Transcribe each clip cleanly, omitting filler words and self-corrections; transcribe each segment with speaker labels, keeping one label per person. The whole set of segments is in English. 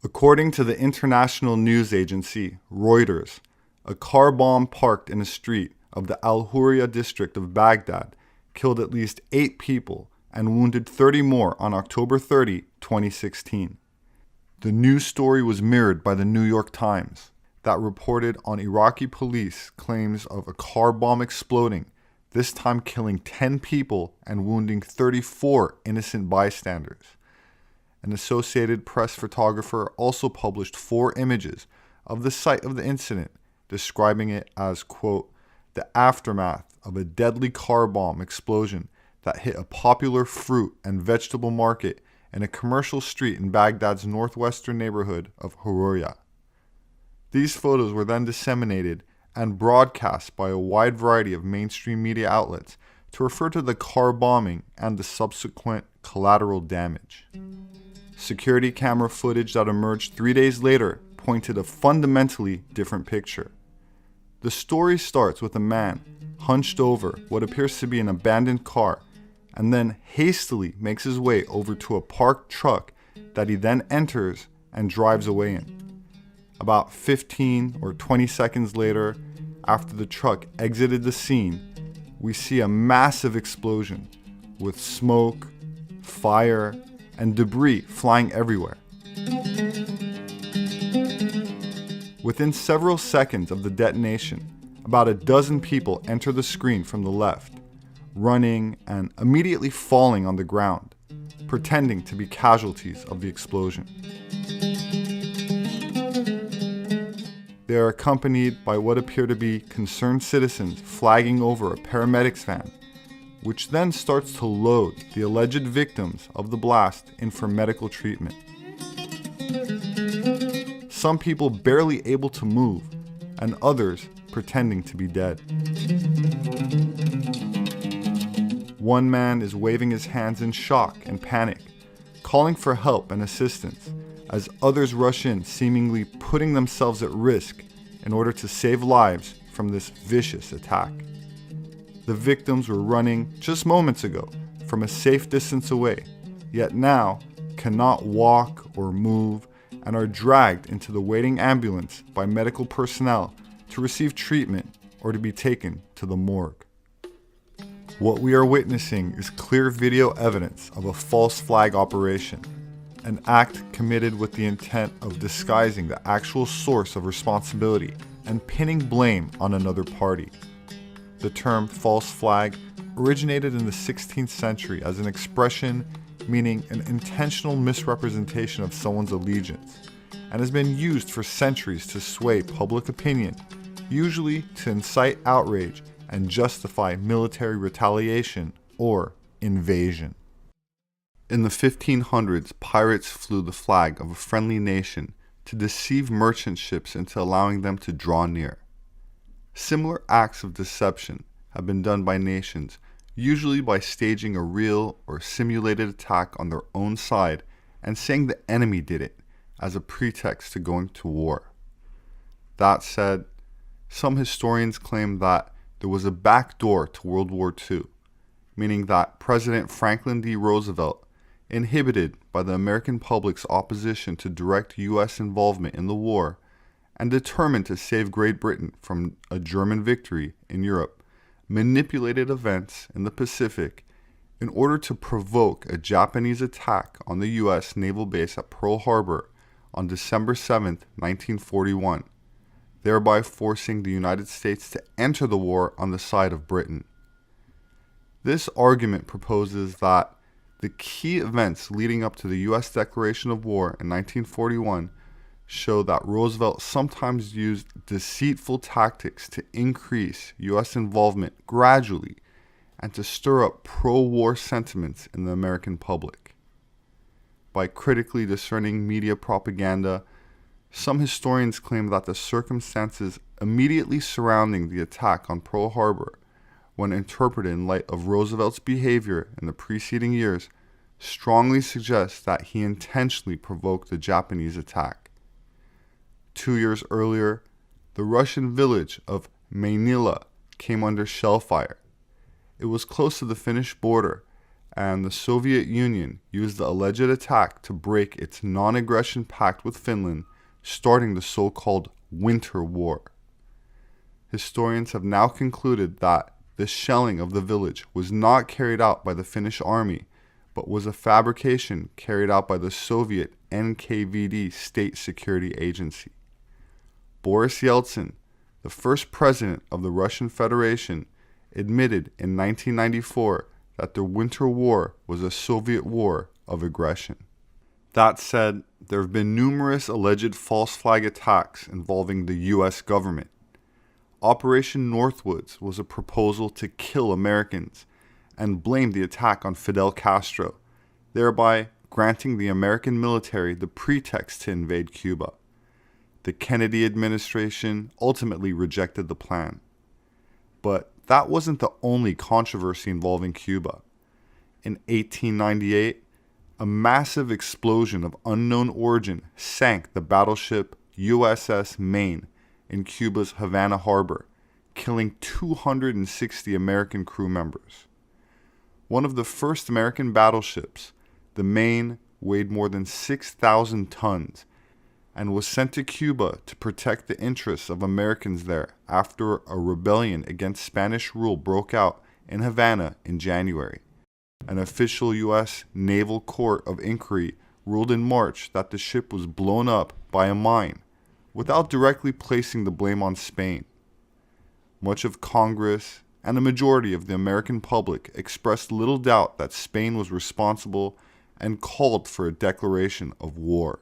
Speaker 1: According to the international news agency Reuters, a car bomb parked in a street of the Al-Hurriya district of Baghdad killed at least 8 people and wounded 30 more on October 30, 2016. The news story was mirrored by the New York Times, that reported on Iraqi police claims of a car bomb exploding, this time killing 10 people and wounding 34 innocent bystanders. An Associated Press photographer also published 4 images of the site of the incident, describing it as, quote, the aftermath of a deadly car bomb explosion that hit a popular fruit and vegetable market in a commercial street in Baghdad's northwestern neighborhood of Hurriya. These photos were then disseminated and broadcast by a wide variety of mainstream media outlets to refer to the car bombing and the subsequent collateral damage. Security camera footage that emerged 3 days later pointed a fundamentally different picture. The story starts with a man hunched over what appears to be an abandoned car and then hastily makes his way over to a parked truck that he then enters and drives away in. About 15 or 20 seconds later, after the truck exited the scene, we see a massive explosion with smoke, fire, and debris flying everywhere. Within several seconds of the detonation, about a dozen people enter the screen from the left, running and immediately falling on the ground, pretending to be casualties of the explosion. They are accompanied by what appear to be concerned citizens flagging over a paramedics van, which then starts to load the alleged victims of the blast in for medical treatment. Some people barely able to move, and others pretending to be dead. One man is waving his hands in shock and panic, calling for help and assistance, as others rush in, seemingly putting themselves at risk in order to save lives from this vicious attack. The victims were running just moments ago from a safe distance away, yet now cannot walk or move and are dragged into the waiting ambulance by medical personnel to receive treatment or to be taken to the morgue. What we are witnessing is clear video evidence of a false flag operation, an act committed with the intent of disguising the actual source of responsibility and pinning blame on another party. The term false flag originated in the 16th century as an expression meaning an intentional misrepresentation of someone's allegiance, and has been used for centuries to sway public opinion, usually to incite outrage and justify military retaliation or invasion. In the 1500s, pirates flew the flag of a friendly nation to deceive merchant ships into allowing them to draw near. Similar acts of deception have been done by nations, usually by staging a real or simulated attack on their own side and saying the enemy did it as a pretext to going to war. That said, some historians claim that there was a back door to World War II, meaning that President Franklin D. Roosevelt, inhibited by the American public's opposition to direct U.S. involvement in the war and determined to save Great Britain from a German victory in Europe, manipulated events in the Pacific in order to provoke a Japanese attack on the U.S. naval base at Pearl Harbor on December 7, 1941, thereby forcing the United States to enter the war on the side of Britain. This argument proposes that the key events leading up to the U.S. declaration of war in 1941 show that Roosevelt sometimes used deceitful tactics to increase U.S. involvement gradually and to stir up pro-war sentiments in the American public. By critically discerning media propaganda, some historians claim that the circumstances immediately surrounding the attack on Pearl Harbor, when interpreted in light of Roosevelt's behavior in the preceding years, strongly suggest that he intentionally provoked the Japanese attack. 2 years earlier, the Russian village of Manila came under shell fire. It was close to the Finnish border, and the Soviet Union used the alleged attack to break its non-aggression pact with Finland, starting the so-called Winter War. Historians have now concluded that the shelling of the village was not carried out by the Finnish army, but was a fabrication carried out by the Soviet NKVD state security agency. Boris Yeltsin, the first president of the Russian Federation, admitted in 1994 that the Winter War was a Soviet war of aggression. That said, there have been numerous alleged false flag attacks involving the US government. Operation Northwoods was a proposal to kill Americans and blamed the attack on Fidel Castro, thereby granting the American military the pretext to invade Cuba. The Kennedy administration ultimately rejected the plan. But that wasn't the only controversy involving Cuba. In 1898, a massive explosion of unknown origin sank the battleship USS Maine in Cuba's Havana Harbor, killing 260 American crew members. One of the first American battleships, the Maine weighed more than 6,000 tons and was sent to Cuba to protect the interests of Americans there after a rebellion against Spanish rule broke out in Havana in January. An official U.S. Naval Court of Inquiry ruled in March that the ship was blown up by a mine, without directly placing the blame on Spain. Much of Congress and a majority of the American public expressed little doubt that Spain was responsible and called for a declaration of war.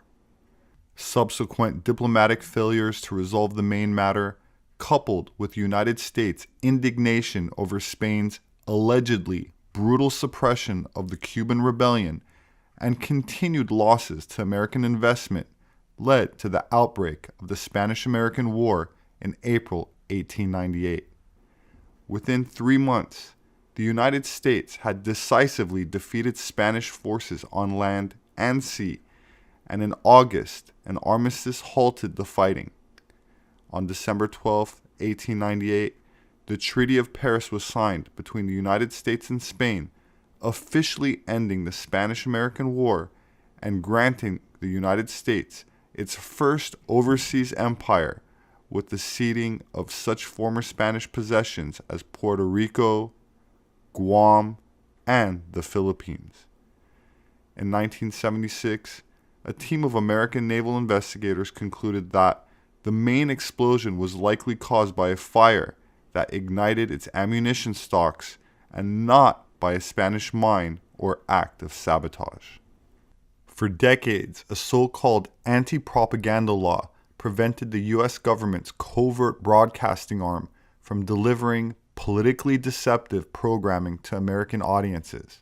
Speaker 1: Subsequent diplomatic failures to resolve the Maine matter, coupled with the United States' indignation over Spain's allegedly brutal suppression of the Cuban rebellion and continued losses to American investment, led to the outbreak of the Spanish-American War in April 1898. Within 3 months, the United States had decisively defeated Spanish forces on land and sea, and in August, an armistice halted the fighting. On December 12, 1898, the Treaty of Paris was signed between the United States and Spain, officially ending the Spanish-American War and granting the United States its first overseas empire, with the ceding of such former Spanish possessions as Puerto Rico, Guam, and the Philippines. In 1976, a team of American naval investigators concluded that the main explosion was likely caused by a fire that ignited its ammunition stocks and not by a Spanish mine or act of sabotage. For decades, a so-called anti-propaganda law prevented the U.S. government's covert broadcasting arm from delivering politically deceptive programming to American audiences.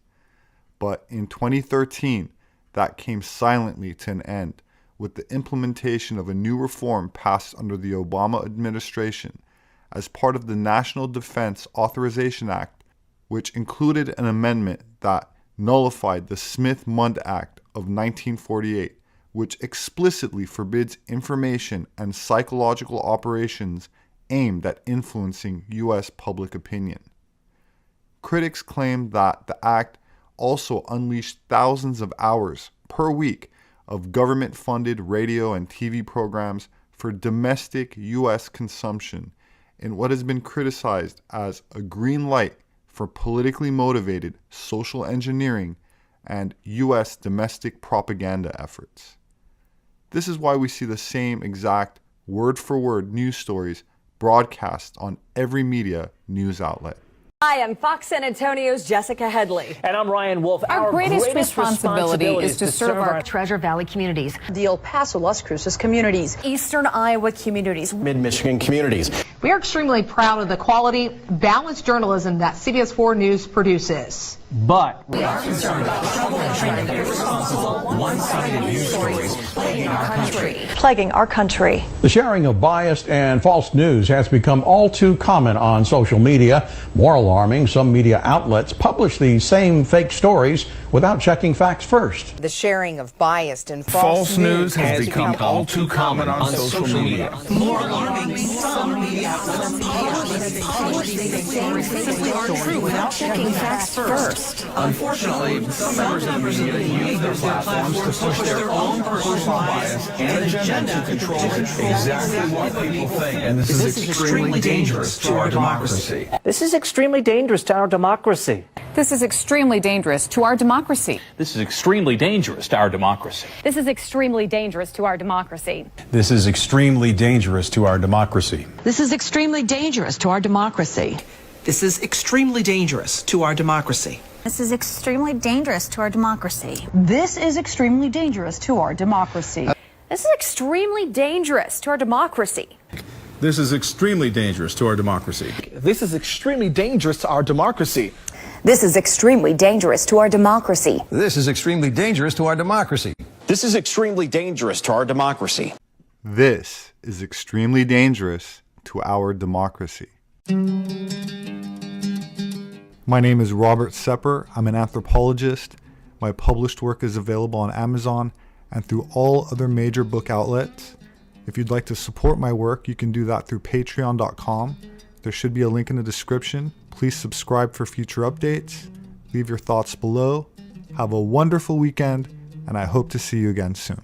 Speaker 1: But in 2013, that came silently to an end with the implementation of a new reform passed under the Obama administration as part of the National Defense Authorization Act, which included an amendment that nullified the Smith-Mundt Act of 1948, which explicitly forbids information and psychological operations aimed at influencing U.S. public opinion. Critics claim that the act also unleashed thousands of hours per week of government-funded radio and TV programs for domestic U.S. consumption in what has been criticized as a green light for politically motivated social engineering and U.S. domestic propaganda efforts. This is why we see the same exact word-for-word news stories broadcast on every media news outlet.
Speaker 2: Hi, I'm Fox San Antonio's Jessica Headley.
Speaker 3: And I'm Ryan Wolf.
Speaker 4: Our greatest responsibility is to serve our
Speaker 5: Treasure Valley communities,
Speaker 6: the El Paso, Las Cruces communities,
Speaker 2: Eastern Iowa communities,
Speaker 3: Mid-Michigan communities.
Speaker 5: We are extremely proud of the quality, balanced journalism that CBS 4 News produces.
Speaker 3: But
Speaker 7: we are concerned about the trouble and irresponsible, one-sided news stories
Speaker 6: plaguing our country.
Speaker 8: The sharing of biased and false news has become all too common on social media. More alarming, some media outlets publish these same fake stories without checking facts first.
Speaker 9: The sharing of biased and
Speaker 7: False news has become all too common on social media. More alarming, some media outlets publish these things simply aren't true without checking facts first. Unfortunately, some members of the media use their platforms to push their own personal bias and agenda to control exactly what people think. And this is extremely dangerous to our democracy.
Speaker 3: This is extremely dangerous to our democracy.
Speaker 4: This is extremely dangerous to our democracy.
Speaker 10: This is extremely dangerous to our democracy.
Speaker 2: This is extremely dangerous to our democracy.
Speaker 11: This is extremely dangerous to our democracy.
Speaker 6: This is extremely dangerous to our democracy.
Speaker 7: This is extremely dangerous to our democracy.
Speaker 12: This is extremely dangerous to our democracy.
Speaker 6: This is extremely dangerous to our democracy.
Speaker 2: This is extremely dangerous to our democracy.
Speaker 11: This is extremely dangerous to our democracy.
Speaker 7: This is extremely dangerous to our democracy.
Speaker 2: This is extremely dangerous to our democracy.
Speaker 11: This is extremely dangerous to our democracy.
Speaker 3: This is extremely dangerous to our democracy.
Speaker 1: This is extremely dangerous to our democracy. My name is Robert Sepehr. I'm an anthropologist. My published work is available on Amazon and through all other major book outlets. If you'd like to support my work, you can do that through patreon.com. There should be a link in the description. Please subscribe for future updates. Leave your thoughts below. Have a wonderful weekend, and I hope to see you again soon.